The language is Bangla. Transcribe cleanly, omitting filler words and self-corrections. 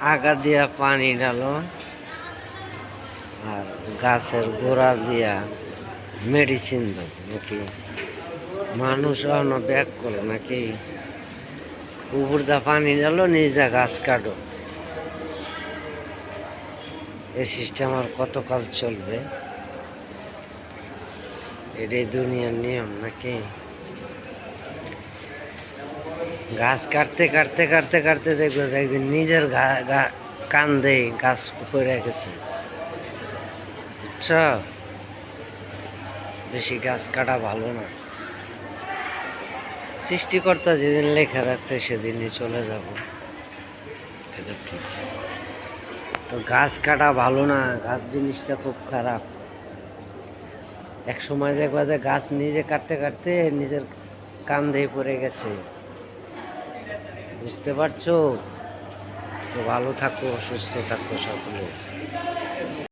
আগা দিয়া পানি ঢালো আর গাছের গোড়া দিয়া মেডিসিন দাও নাকি? মানুষ এখনো ব্যাক করো নাকি? উপর দা পানি ঢালো, নিজ দা গাছ কাটো। এই সিস্টেম আর কতকাল চলবে? এটাই দুনিয়ার নিয়ম নাকি? গাছ কাটতে কাটতে কাটতে কাটতে দেখবে একদিন নিজের কান্দে গাছ উপরে গেছে, বুঝছ? বেশি গাছ কাটা ভালো না। সৃষ্টিকর্তা যেদিন লেখা রাখছে সেদিনই চলে যাব, এটা ঠিক। তো গাছ কাটা ভালো না, গাছ জিনিসটা খুব খারাপ। এক সময় দেখবা যে গাছ নিজে কাটতে কাটতে নিজের কান্ধে পড়ে গেছে, বুঝতে পারছো? তো ভালো থাকো, সুস্থ থাকো সকলে।